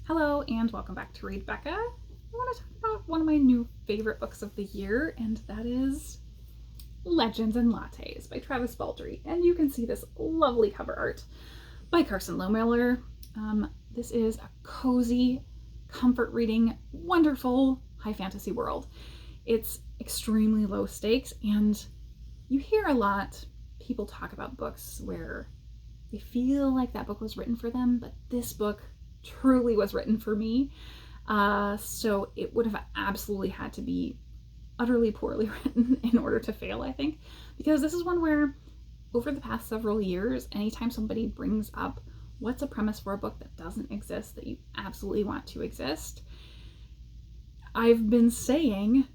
Hello and welcome back to Read Becca. I want to talk about one of my new favorite books of the year, and that is Legends and Lattes by Travis Baldree. And you can see this lovely cover art by Carson Lohmiller. This is a cozy, comfort reading, wonderful high fantasy world. It's extremely low stakes, and you hear a lot people talk about books where they feel like that book was written for them, but this book truly was written for me. So it would have absolutely had to be utterly poorly written in order to fail, I think, because this is one where over the past several years, anytime somebody brings up what's a premise for a book that doesn't exist that you absolutely want to exist, I've been saying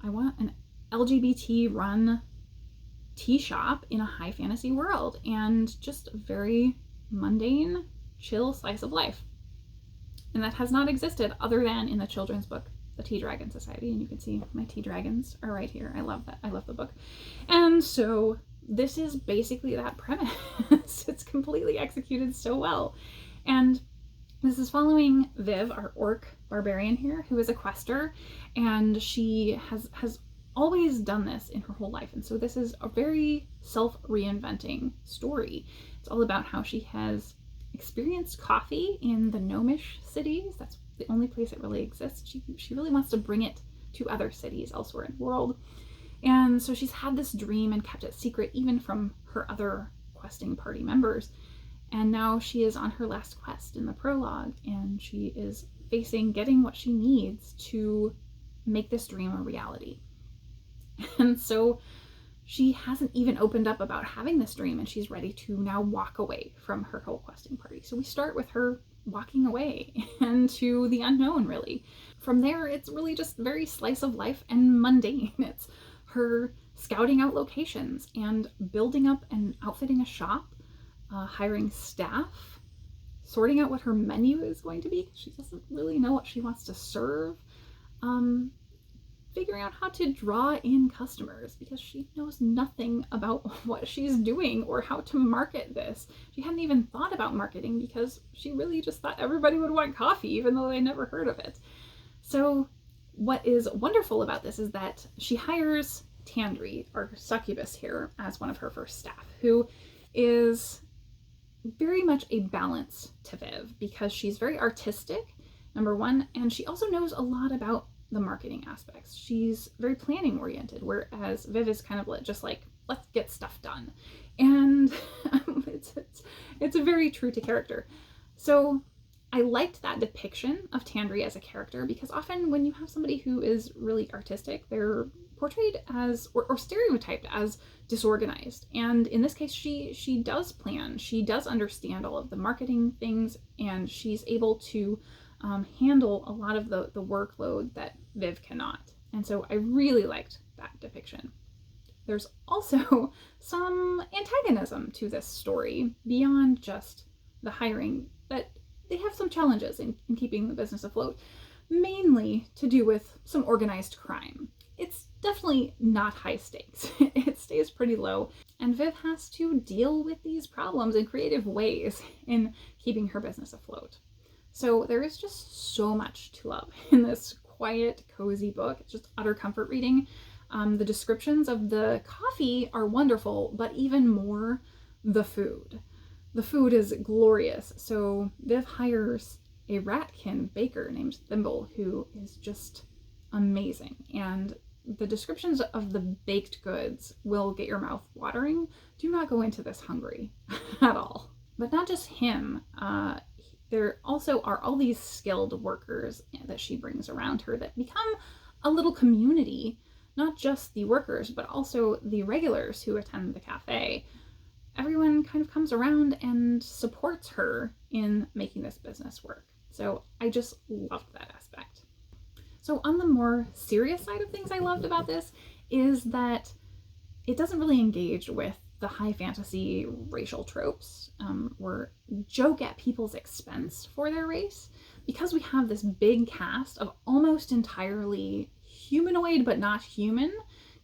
I want an LGBT run tea shop in a high fantasy world and just a very mundane, chill slice of life. And that has not existed other than in the children's book, The Tea Dragon Society. And you can see my tea dragons are right here. I love that. I love the book. And so this is basically that premise. It's completely executed so well. And this is following Viv, our orc barbarian here, who is a quester, and she has always done this in her whole life. And so this is a very self-reinventing story. It's all about how she has experienced coffee in the gnomish cities. That's the only place it really exists. She really wants to bring it to other cities elsewhere in the world. And so she's had this dream and kept it secret even from her other questing party members. And now she is on her last quest in the prologue, and she is facing getting what she needs to make this dream a reality. And so she hasn't even opened up about having this dream, and she's ready to now walk away from her whole questing party. So we start with her walking away and to the unknown, really. From there, it's really just very slice of life and mundane. It's her scouting out locations and building up and outfitting a shop, hiring staff, sorting out what her menu is going to be. She doesn't really know what she wants to serve. Figuring out how to draw in customers because she knows nothing about what she's doing or how to market this. She hadn't even thought about marketing because she really just thought everybody would want coffee even though they never heard of it. So what is wonderful about this is that she hires Tandri, our succubus here, as one of her first staff, who is very much a balance to Viv because she's very artistic, number one, and she also knows a lot about the marketing aspects. She's very planning oriented, whereas Viv is kind of just like, let's get stuff done. And it's very true to character. So I liked that depiction of Tandri as a character because often when you have somebody who is really artistic, they're portrayed as or stereotyped as disorganized. And in this case, she does plan, she does understand all of the marketing things, and she's able to handle a lot of the workload that Viv cannot. And so I really liked that depiction. There's also some antagonism to this story beyond just the hiring, that they have some challenges in keeping the business afloat, mainly to do with some organized crime. It's definitely not high stakes. It stays pretty low, and Viv has to deal with these problems in creative ways in keeping her business afloat. So there is just so much to love in this quiet, cozy book. It's just utter comfort reading. The descriptions of the coffee are wonderful, but even more the food. The food is glorious. So Viv hires a ratkin baker named Thimble, who is just amazing. And the descriptions of the baked goods will get your mouth watering. Do not go into this hungry at all. But not just him. There also are all these skilled workers that she brings around her that become a little community, not just the workers, but also the regulars who attend the cafe. Everyone kind of comes around and supports her in making this business work. So I just loved that aspect. So on the more serious side of things I loved about this is that it doesn't really engage with the high fantasy racial tropes or joke at people's expense for their race, because we have this big cast of almost entirely humanoid but not human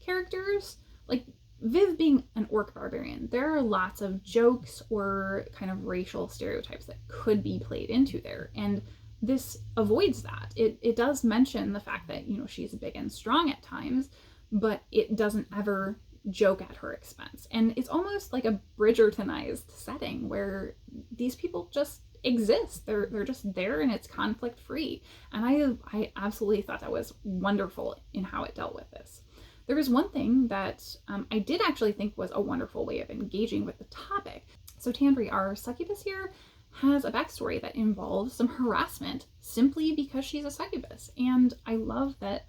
characters. Like Viv being an orc barbarian, there are lots of jokes or kind of racial stereotypes that could be played into there, and this avoids that. It does mention the fact that, you know, she's big and strong at times, but it doesn't ever joke at her expense. And it's almost like a Bridgertonized setting where these people just exist. They're just there, and it's conflict free. And I absolutely thought that was wonderful in how it dealt with this. There was one thing that I did actually think was a wonderful way of engaging with the topic. So Tandri, our succubus here, has a backstory that involves some harassment simply because she's a succubus. And I love that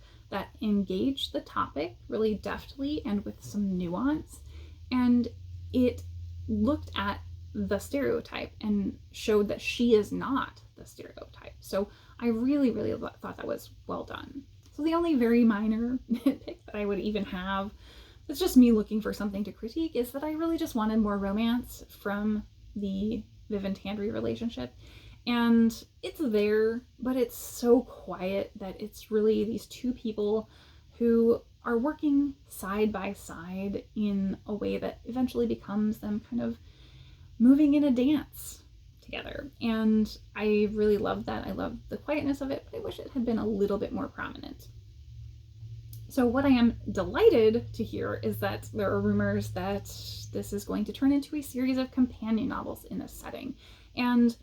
engaged the topic really deftly and with some nuance. And it looked at the stereotype and showed that she is not the stereotype. So I really, really thought that was well done. So the only very minor nitpick that I would even have, it's just me looking for something to critique, is that I really just wanted more romance from the Viv and Tandri relationship. And it's there, but it's so quiet that it's really these two people who are working side by side in a way that eventually becomes them kind of moving in a dance together. And I really loved that. I loved the quietness of it, but I wish it had been a little bit more prominent. So what I am delighted to hear is that there are rumors that this is going to turn into a series of companion novels in this setting. And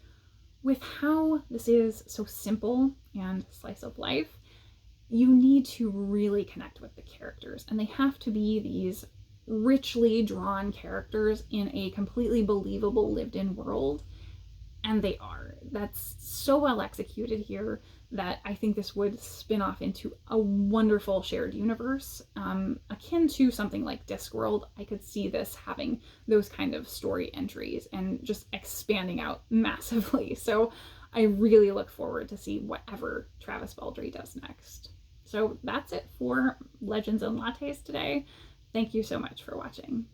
with how this is so simple and slice of life, you need to really connect with the characters, and they have to be these richly drawn characters in a completely believable lived-in world, and they are. That's so well executed here that I think this would spin off into a wonderful shared universe, akin to something like Discworld. I could see this having those kind of story entries and just expanding out massively. So I really look forward to see whatever Travis Baldree does next. So that's it for Legends and Lattes today. Thank you so much for watching.